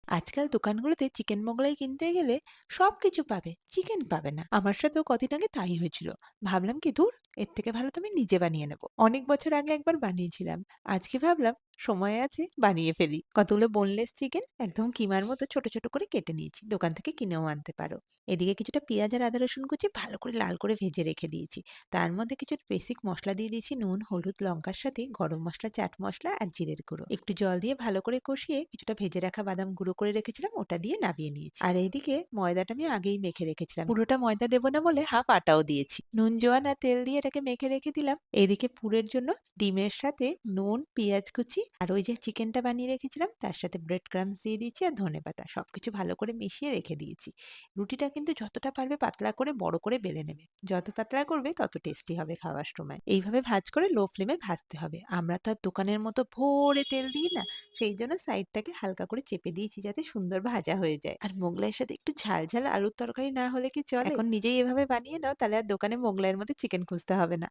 আজকাল দোকানগুলোতে চিকেন মোগলাই কিনতে গেলে সবকিছু পাবে, চিকেন পাবে না। আমার সাথেও কদিন আগে তাই হয়েছিল। ভাবলাম কি ধুর, এর থেকে ভালো তো আমি নিজে বানিয়ে নেব। অনেক বছর আগে একবার বানিয়েছিলাম। আজকে ভাবলাম সময় আছে, বানিয়ে ফেলি। কতগুলো বোনলেস চিকেন একদম কিমার মতো ছোট ছোট করে কেটে নিয়েছি, দোকান থেকে কিনেও আনতে পারো। এদিকে কিছুটা পেঁয়াজ আর আদা রসুন কুচি ভালো করে লাল করে ভেজে রেখে দিয়েছি। তার মধ্যে কিছু বেসিক মশলা দিয়ে দিয়েছি, নুন, হলুদ, লঙ্কার সাথে গরম মশলা, চাট মশলা আর জিরের গুঁড়ো। একটু জল দিয়ে ভালো করে কষিয়ে কিছুটা ভেজে রাখা বাদাম গুঁড়ো করে রেখেছিলাম, ওটা দিয়ে নামিয়ে নিয়েছি। আর এইদিকে ময়দাটা আমি আগেই মেখে রেখেছিলাম, পুরোটা ময়দা দেবো না বলে হাফ আটাও দিয়েছি। নুন, জোয়ান আর তেল দিয়ে এটাকে মেখে রেখে দিলাম। এদিকে পুরের জন্য ডিমের সাথে নুন, পেঁয়াজ কুচি আর ওই যে চিকেনটা বানিয়ে রেখেছিলাম তার সাথে ব্রেড ক্রাম্বস দিয়ে দিয়েছি আর ধনেপাতা, সবকিছু ভালো করে মিশিয়ে রেখে দিয়েছি। রুটিটা কিন্তু যতটা পারবে পাতলা করে বড় করে বেলে নেবে। যত পাতলা করবে তত টেস্টি হবে খাওয়ার সময়। এইভাবে ভাঁজ করে লো ফ্লেমে ভাজতে হবে। আমরা তো আর দোকানের মতো ভোরে তেল দিই না, সেই জন্য সাইডটাকে হালকা করে চেপে দিয়েছি যাতে সুন্দর ভাজা হয়ে যায়। আর মোগলাইয়ের সাথে একটু ঝাল ঝাল আলুর তরকারি না হলে কি চলে? এখন নিজেই এভাবে বানিয়ে নাও, তাহলে আর দোকানে মোগলাইয়ের মতো চিকেন খুঁজতে হবে না।